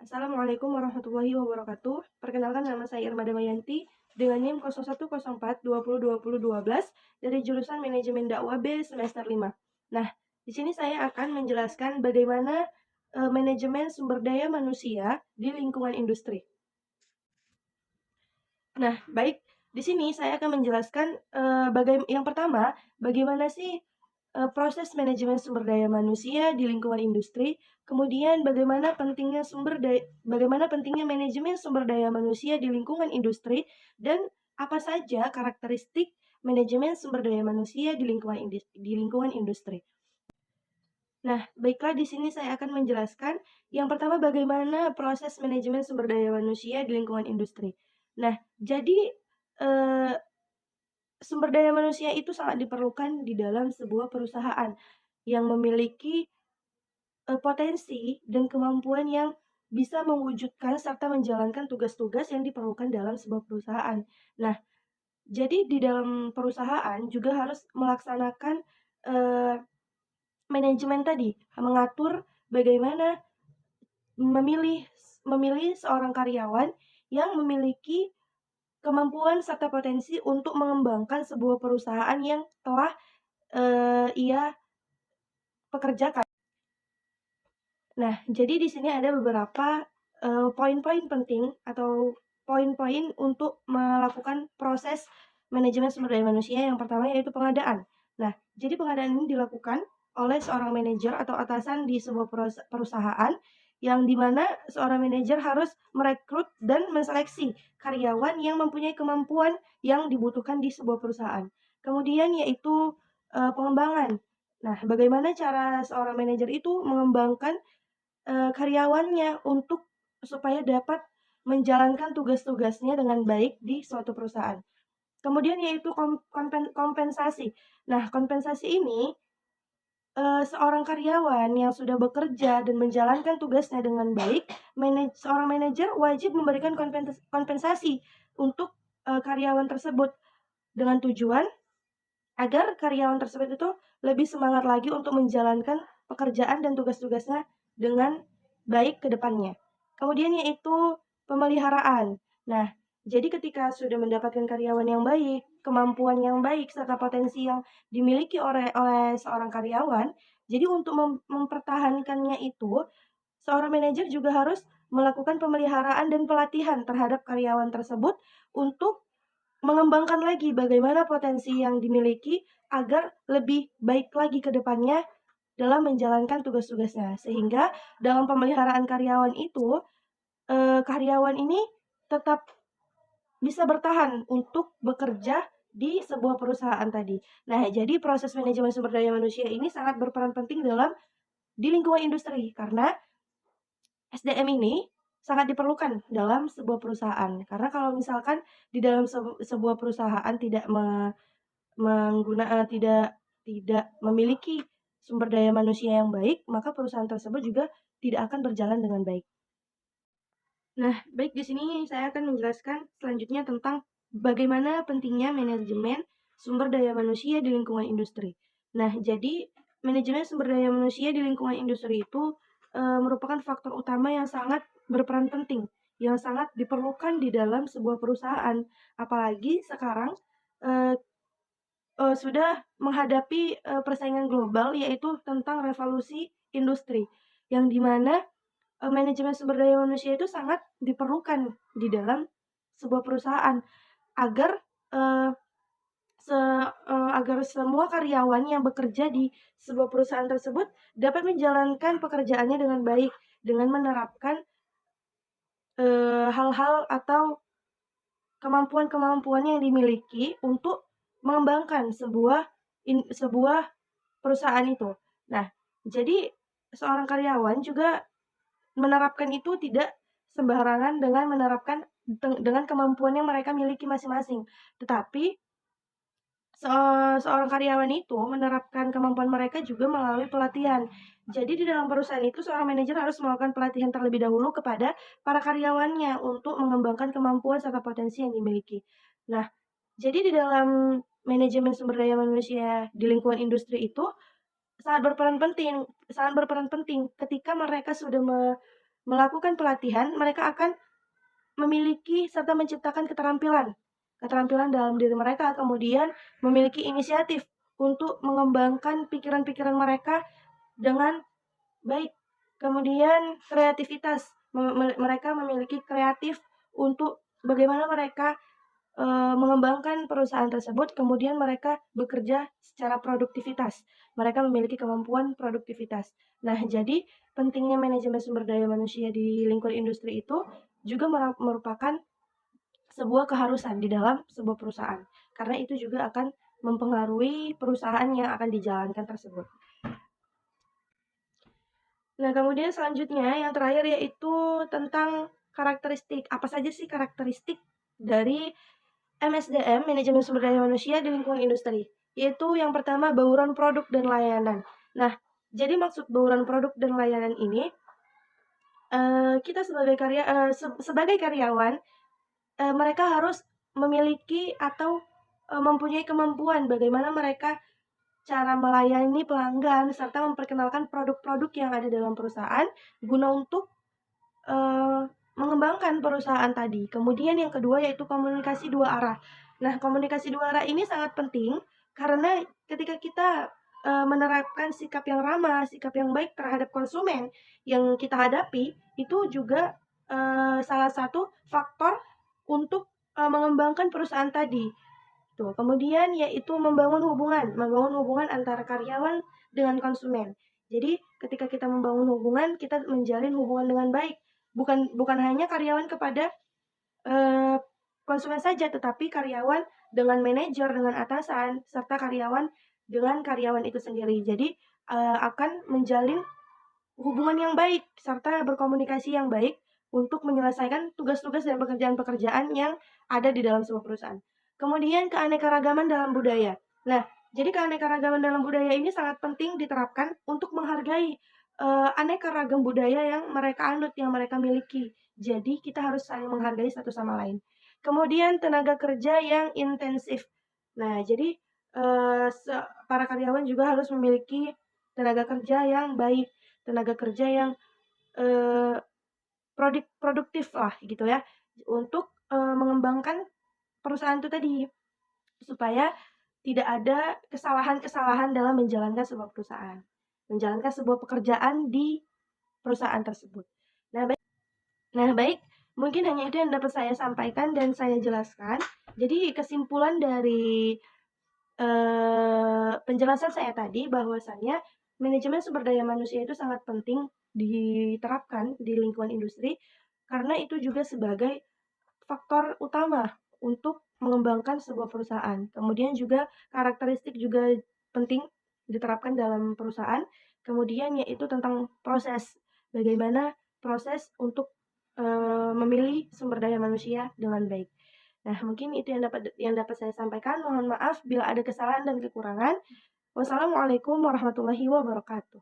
Assalamualaikum warahmatullahi wabarakatuh. Perkenalkan nama saya Irma Damayanti dengan NIM 0104 2020 dari jurusan Manajemen Dakwah B semester 5. Nah, di sini saya akan menjelaskan bagaimana manajemen sumber daya manusia di lingkungan industri. Nah, baik, di sini saya akan menjelaskan yang pertama, bagaimana sih proses manajemen sumber daya manusia di lingkungan industri, kemudian bagaimana pentingnya manajemen sumber daya manusia di lingkungan industri, dan apa saja karakteristik manajemen sumber daya manusia di lingkungan industri. Nah, baiklah di sini saya akan menjelaskan yang pertama bagaimana proses manajemen sumber daya manusia di lingkungan industri. Nah, jadi eh, sumber daya manusia itu sangat diperlukan di dalam sebuah perusahaan yang memiliki potensi dan kemampuan yang bisa mewujudkan serta menjalankan tugas-tugas yang diperlukan dalam sebuah perusahaan. Nah, jadi di dalam perusahaan juga harus melaksanakan eee, manajemen tadi, mengatur bagaimana memilih memilih seorang karyawan yang memiliki kemampuan serta potensi untuk mengembangkan sebuah perusahaan yang telah ia pekerjakan. Nah, jadi di sini ada beberapa, poin-poin penting atau poin-poin untuk melakukan proses manajemen sumber daya manusia. Yang pertama yaitu pengadaan. Nah, jadi pengadaan ini dilakukan oleh seorang manajer atau atasan di sebuah perusahaan, yang di mana seorang manajer harus merekrut dan menseleksi karyawan yang mempunyai kemampuan yang dibutuhkan di sebuah perusahaan. Kemudian yaitu, pengembangan. Nah, bagaimana cara seorang manajer itu mengembangkan karyawannya supaya dapat menjalankan tugas-tugasnya dengan baik di suatu perusahaan. Kemudian yaitu kompensasi. Nah, kompensasi ini, seorang karyawan yang sudah bekerja dan menjalankan tugasnya dengan baik, seorang manajer wajib memberikan kompensasi untuk, karyawan tersebut dengan tujuan agar karyawan tersebut itu lebih semangat lagi untuk menjalankan pekerjaan dan tugas-tugasnya dengan baik ke depannya. Kemudian yaitu pemeliharaan. Nah, jadi ketika sudah mendapatkan karyawan yang baik, kemampuan yang baik, serta potensi yang dimiliki oleh seorang karyawan, jadi untuk mempertahankannya itu, seorang manajer juga harus melakukan pemeliharaan dan pelatihan terhadap karyawan tersebut untuk mengembangkan lagi bagaimana potensi yang dimiliki agar lebih baik lagi ke depannya dalam menjalankan tugas-tugasnya. Sehingga dalam pemeliharaan karyawan itu, karyawan ini tetap bisa bertahan untuk bekerja di sebuah perusahaan tadi. Nah, jadi proses manajemen sumber daya manusia ini sangat berperan penting di lingkungan industri, karena SDM ini sangat diperlukan dalam sebuah perusahaan. Karena kalau misalkan di dalam sebuah perusahaan tidak tidak memiliki sumber daya manusia yang baik, maka perusahaan tersebut juga tidak akan berjalan dengan baik. Nah, baik, di sini saya akan menjelaskan selanjutnya tentang bagaimana pentingnya manajemen sumber daya manusia di lingkungan industri. Nah, jadi manajemen sumber daya manusia di lingkungan industri itu merupakan faktor utama yang sangat berperan penting, yang sangat diperlukan di dalam sebuah perusahaan. Apalagi sekarang eee sudah menghadapi persaingan global, yaitu tentang revolusi industri, yang di mana manajemen sumber daya manusia itu sangat diperlukan di dalam sebuah perusahaan agar, eee, agar semua karyawan yang bekerja di sebuah perusahaan tersebut dapat menjalankan pekerjaannya dengan baik, dengan menerapkan, hal-hal atau kemampuan-kemampuan yang dimiliki untuk mengembangkan sebuah perusahaan itu. Nah, jadi seorang karyawan juga menerapkan itu tidak sembarangan dengan menerapkan dengan kemampuan yang mereka miliki masing-masing, tetapi seorang karyawan itu menerapkan kemampuan mereka juga melalui pelatihan. Jadi di dalam perusahaan itu seorang manajer harus melakukan pelatihan terlebih dahulu kepada para karyawannya untuk mengembangkan kemampuan serta potensi yang dimiliki. Nah, jadi di dalam manajemen sumber daya manusia di lingkungan industri itu sangat berperan penting ketika mereka sudah melakukan pelatihan, mereka akan memiliki serta menciptakan keterampilan dalam diri mereka, kemudian memiliki inisiatif untuk mengembangkan pikiran-pikiran mereka dengan baik. Kemudian kreativitas, mereka memiliki kreatif untuk bagaimana mereka mengembangkan perusahaan tersebut, kemudian mereka bekerja secara produktivitas. Mereka memiliki kemampuan produktivitas. Nah, jadi pentingnya manajemen sumber daya manusia di lingkungan industri itu juga merupakan sebuah keharusan di dalam sebuah perusahaan. Karena itu juga akan mempengaruhi perusahaan yang akan dijalankan tersebut. Nah, kemudian selanjutnya yang terakhir yaitu tentang karakteristik. Apa saja sih karakteristik dari MSDM, Manajemen Sumber Daya Manusia di lingkungan industri? Yaitu yang pertama bauran produk dan layanan. Nah, jadi maksud bauran produk dan layanan ini, kita sebagai karyawan, mereka harus memiliki atau mempunyai kemampuan bagaimana mereka cara melayani pelanggan serta memperkenalkan produk-produk yang ada dalam perusahaan guna untuk mengembangkan perusahaan tadi. Kemudian yang kedua yaitu komunikasi dua arah. Nah, komunikasi dua arah ini sangat penting karena ketika kita menerapkan sikap yang ramah, sikap yang baik terhadap konsumen yang kita hadapi, itu juga salah satu faktor untuk mengembangkan perusahaan tadi. Tuh, kemudian yaitu membangun hubungan antara karyawan dengan konsumen. Jadi, ketika kita membangun hubungan, kita menjalin hubungan dengan baik. Bukan hanya karyawan kepada konsumen saja, tetapi karyawan dengan manajer, dengan atasan, serta karyawan dengan karyawan itu sendiri. Jadi, akan menjalin hubungan yang baik serta berkomunikasi yang baik untuk menyelesaikan tugas-tugas dan pekerjaan-pekerjaan yang ada di dalam sebuah perusahaan. Kemudian keanekaragaman dalam budaya. Nah, jadi keanekaragaman dalam budaya ini sangat penting diterapkan untuk menghargai aneka ragam budaya yang mereka anut, yang mereka miliki. Jadi kita harus saling menghargai satu sama lain. Kemudian tenaga kerja yang intensif. Nah, jadi para karyawan juga harus memiliki tenaga kerja yang baik, tenaga kerja yang produktif lah gitu ya, untuk mengembangkan perusahaan itu tadi, supaya tidak ada kesalahan-kesalahan dalam menjalankan sebuah perusahaan, menjalankan sebuah pekerjaan di perusahaan tersebut. Nah baik, mungkin hanya itu yang dapat saya sampaikan dan saya jelaskan. Jadi kesimpulan dari penjelasan saya tadi bahwasannya manajemen sumber daya manusia itu sangat penting diterapkan di lingkungan industri, karena itu juga sebagai faktor utama untuk mengembangkan sebuah perusahaan. Kemudian juga karakteristik juga penting diterapkan dalam perusahaan. Kemudian yaitu tentang proses, bagaimana proses untuk memilih sumber daya manusia dengan baik. Nah, mungkin itu yang dapat saya sampaikan. Mohon maaf bila ada kesalahan dan kekurangan. Wassalamualaikum warahmatullahi wabarakatuh.